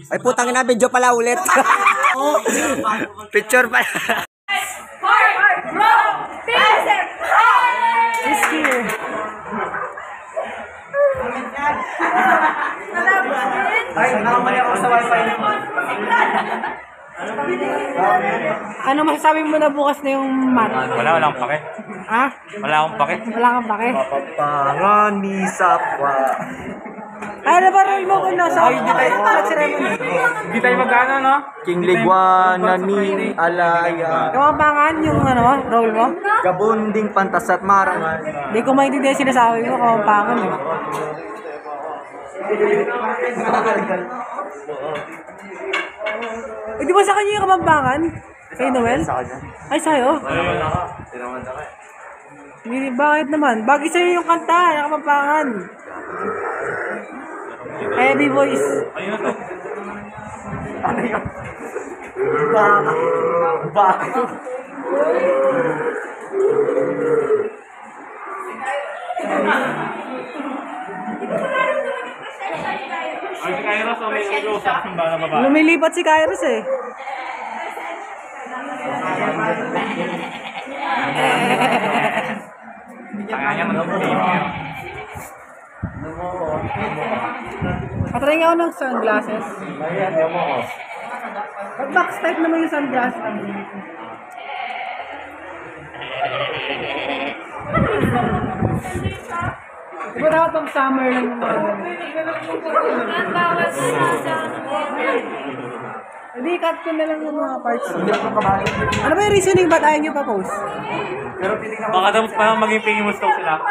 Ay putang ina, video pala ulit. Picture pala. Ay, nakamali ako sa wifi. Ano masasabi mo na bukas na yung mat? Wala akong pake. Ha? Wala akong pake. Wala kang pake? Papapangan ni Sapwa. Ay, nabarol mo kung nasa ceremony. Hindi tayo mag-ano, no? King Liguana ni Alaya. Kamampangan yung ano, role mo? Kabunding pantas at marangan. Hindi ko maintindihan sinasabi mo, kamampangan eh. Eh, di ba sa kanya yung kamampangan? Kay Noel? Ay, sa'yo? Hindi, bakit naman? Bagay sa'yo yung kanta, yung kamampangan. Heavy voice. Ayun na to. Ano yun? Baka. Baka. Ay, si Kairos, may ulo-usap yung baba. Lumilipat si Kairos eh. Kaya niya mag-game. Patry nga ako ng sunglasses. Ba't backstep naman yung sunglasses? Diba dapat pang summer lang yung mga ganun? Hindi, cut ko na lang yung mga parts. Ano ba yung reasoning ba't ayaw nyo pa post? Baka daw pa maging famous daw sila.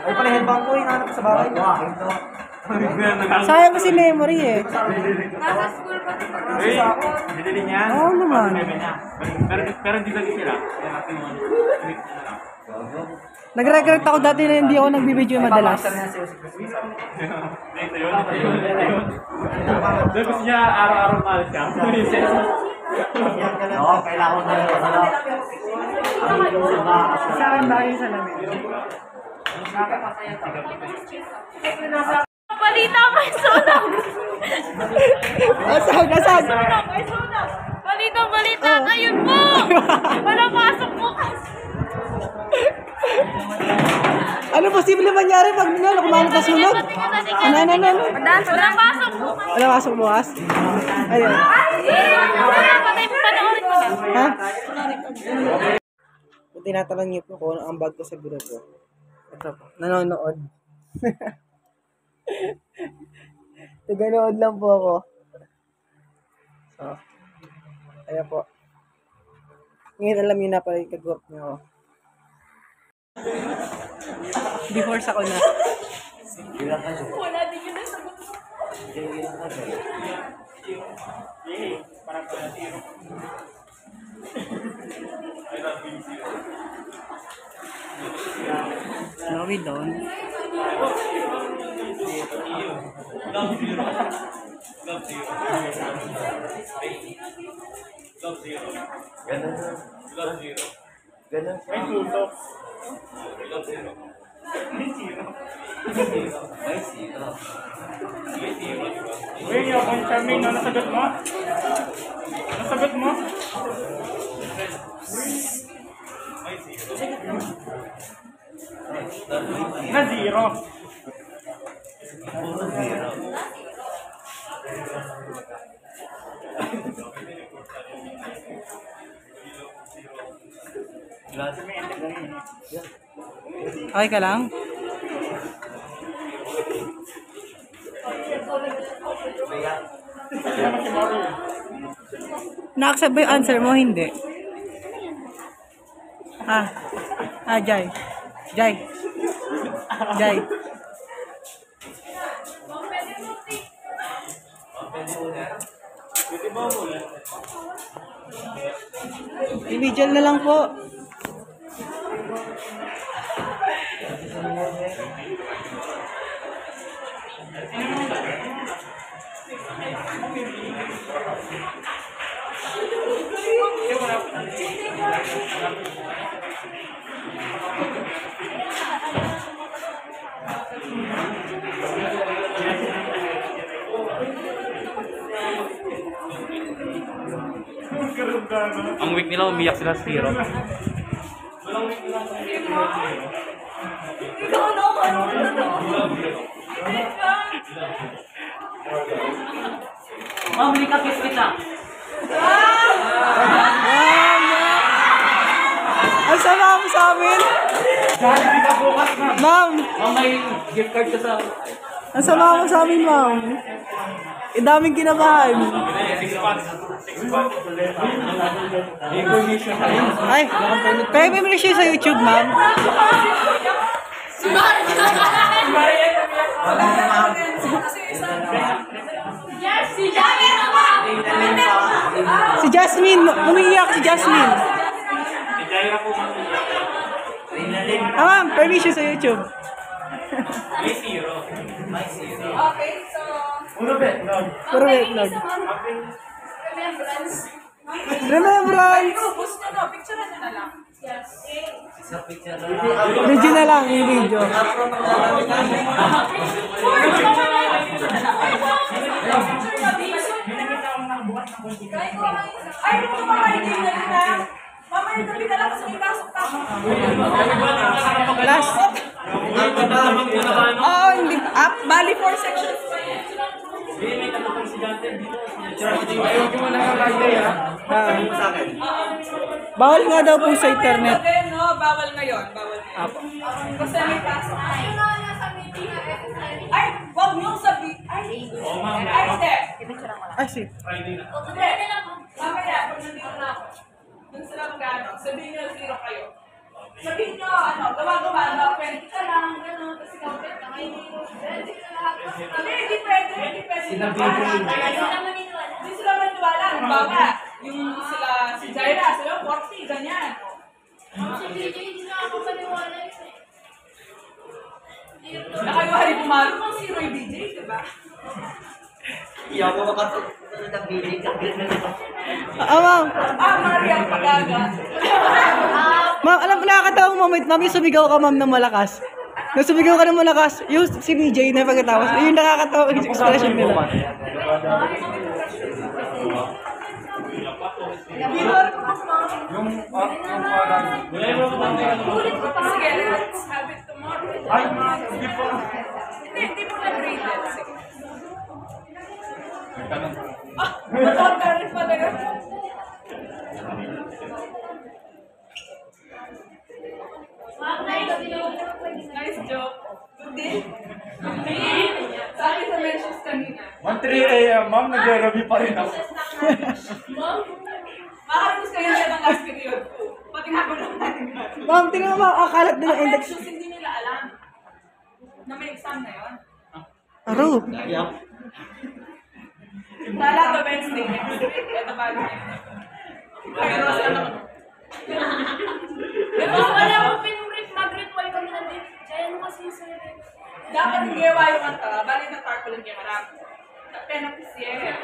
Ay pala headbang ko, hinahanap sa bahay. Sayang kasi memory eh. Nasa school pa ito. Hey, binili niya. Oo naman. Pero hindi lagi sila. Nag-regret ako dati na hindi ako nagbibideo madalas. Ito yun. Gusto niya araw-araw malas siya. Oo, kailangan na yun. Sa akin bagay sa lamin. Balita, may sunog! Asag! May sunog! Balita! Ayun po! Walang pasok bukas! Ano posible mangyari pag kumalat na sunog? Ano? Walang pasok bukas! Wala pasok bukas? Ayun. Panoorin mo na. Ha? Kung tinatanong niyo po kung ang bag ko sa grupo. Ito po. Nanonood. Naganood lang po ako. So, ayan po. Ngayon alam niyo na pala yung kagrup niyo ako. Before sa ko na. Wala din yun ang sagot mo. Snowy doon. May tutok. Uy, yung charming na nasagot mo? Nasagot mo? Na zero. Okay ka lang? Na-accept ba yung answer mo? Hindi. Jai. Individual na lang po. Ang week nila, umiyak sila sa zero. Ma'am, hindi ka kiss kita. Ang sama mo sa amin. Ma'am, Ma'am, may gift card ka sa... ang sama mo sa amin, ma'am. Ang daming kinabahan. Ay, kaya may share sa YouTube, ma'am. Yes, si Jackie naman! Si Jasmine, umiiyak si Jasmine. Ah, ma'am, permission sa YouTube. Okay, so... Puro wait vlog. Remembrance. Remembrance! Post nyo no, picture nyo na lang. Yes. Video na lang, yung video. Ay, ito mga kaibigan na. Mamaya tabi na lang kasi may pasok pa. Last. Oo, hindi. Bali 4 sections. Bawal nga daw po sa internet. No, bawal ngayon. Bawal ngayon. Kasi may pasok. Ay, wag niyong sabi. Ay, step. Ay, si. Hindi. Mamaya, kung nandito na ako. Dun sila mag-ano. Sabihin niyo, zero kayo. Sabihin niyo, gawa-gawa, pwede ka lang, gano'n, kasi ikaw, pwede ka ngayon. Pwede ka lahat. Hindi pwede. Hindi sila maniwala. Baga, yung sila, si Jaira, sila 40, ganyan. Nakayuhari pumalo kung si Roy DJ, diba? Hindi ako makatulog ng bilig. Ma'am. Mariam Pagaga. Ma'am, alam mo, nakakatawa mo, ma'am, yung sumigaw ka, ma'am, ng malakas. Nung sumigaw ka ng malakas, yung si BJ na pagkatapos, yung nakakatawa yung expression nila. Sige, let's have it tomorrow. Hindi mo na-graded. Sige. Matanggarin pa na yun. Nice joke. Good day. Sabi sa mentions kanina. 1:03 a.m. ma'am, nag-review pa rin ako. Makakalimus kayo nila ng last period. Pati nga ko naman. Ma'am, tingnan mo, akalat din ang index. Mentions hindi nila alam. Na may exam na yun. Aro. Tala to Wednesday next week. Ito ba na yun? Pero sa ano? Diba, wala akong pinrip, mag-ritual kami na din. Kaya ano kasi sa'yo rin. Dapat hindi gawa yung kanta. Bali na tarpaulin kayo marap. Penalty siya.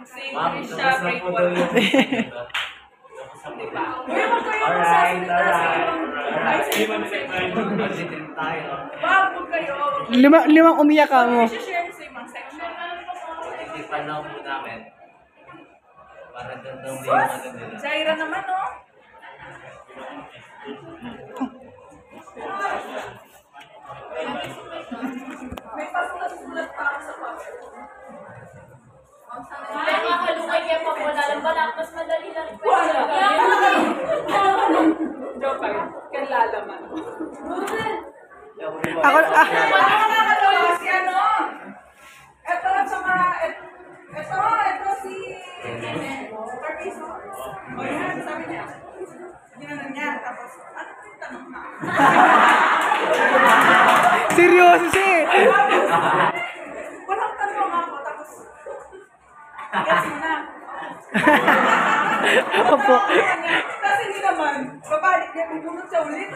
Si Trisha, grade 1. Diba? Uy, wag kayo magsasalita sa ibang... Ay, sa ibang section. Wag, wag kayo. Limang umiyak ka mo. I-share sa ibang section. Titipan lang po namin. Para doon daw din yung ano nila. Jaira naman, no? May pasulat pa ako sa papel. Kaya kakalungay kaya pag wala lang balak, mas madali lang. Wala. Joke lang. Kanlalaman. Ako, Nakakatawa kasi ano? Ito sa mga... Ito si... Carpizo. O yan, sabi niya. Ginanong niya. Tapos, ano yung tanong na? seryoso siya eh. Walang tanong ako. Tapos, guess mo na. Opo. Kasi hindi naman, babalik niya, bubunot siya ulit.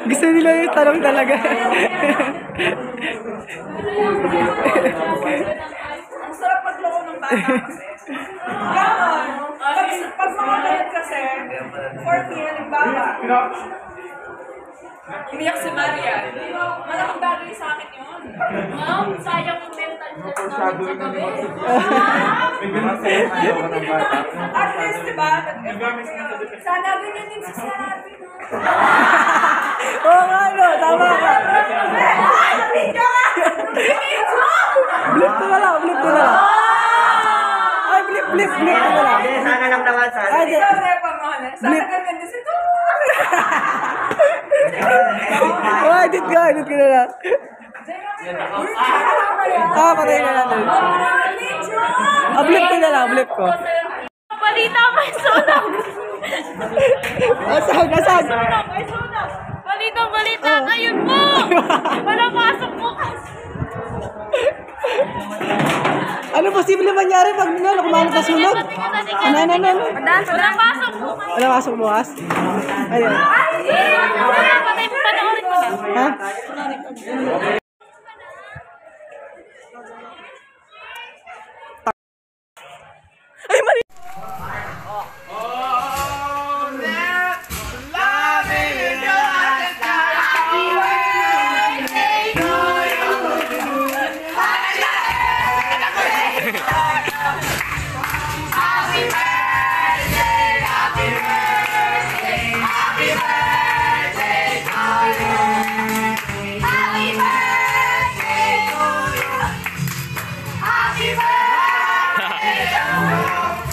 Gusto nila yung tanong talaga. Ang sarap magloko ng bata kasi. Ganon. Pag mga ganyan kasi, for me, halimbawa, Umiyak si Maria. Hindi mo, malaking bagay sa akin yun. Ma'am, sayang yung mental health namin sa gabi. At least, diba? Sana ganyan din sa sinabi. Oo nga, no. Tama ka. Video ka! Blip ko na lang, blip ko na lang. Ay, blip ko na lang. Sana lang naman, sana. Ay, di. Ikaw, Repa, Mona. Sana ganyan din sa ito. Oh, edit ko na lang. Patay na natin. Blip ko na lang, blip ko. Balita, may sunog! Asag. May sunog! Balita, ayun po! Wala pasok bukas! Ano posible mangyari pag kumalat na sunog? Ano? Wala pasok bukas! Wala pasok bukas? Ayun. Wala, patay mo, panoorin mo lang. Ha?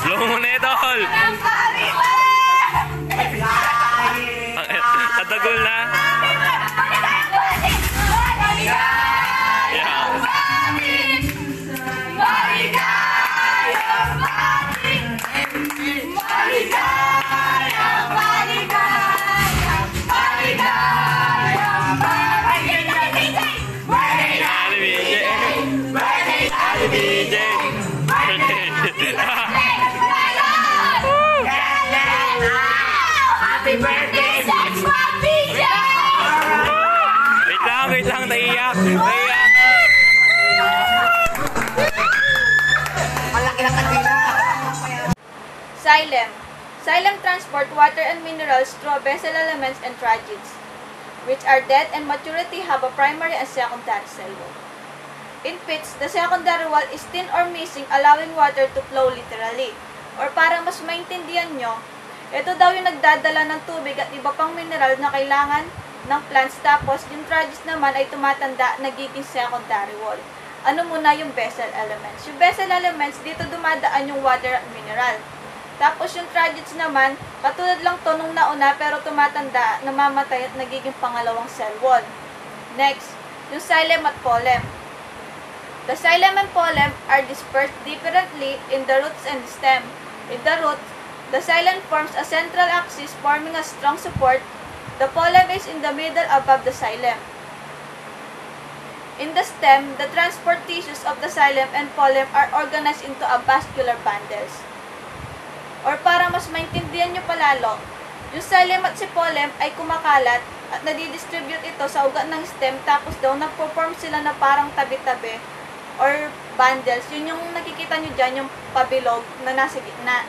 Blow mo na ito, Hol! Katagol na. Yeah. Happy birthday, Sex Papi! Wait lang, naiyak. Xylem. Xylem transport water and minerals through vessel elements and tragids, which are dead and maturity have a primary and secondary cell wall. In pits, the secondary wall is thin or missing, allowing water to flow literally. Or para mas maintindihan nyo, ito daw yung nagdadala ng tubig at iba pang mineral na kailangan ng plants, tapos yung tragids naman ay tumatanda, nagiging secondary wall. Ano muna yung vessel elements? Yung vessel elements, dito dumadaan yung water at mineral. Tapos yung tragids naman, katulad lang to nung nauna pero tumatanda, namamatay at nagiging pangalawang cell wall. Next, yung xylem at phloem. The xylem and phloem are dispersed differently in the roots and stem. In the roots, the xylem forms a central axis forming a strong support. The phloem is in the middle above the xylem. In the stem, the transport tissues of the xylem and phloem are organized into a vascular bundles. Or para mas maintindihan nyo palalo, yung xylem at si phloem ay kumakalat at nadidistribute ito sa ugat ng stem, tapos daw nagpo-form sila na parang tabi-tabi or bundles. Yun yung nakikita nyo dyan, yung pabilog na nasa gitna.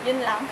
Yun lang.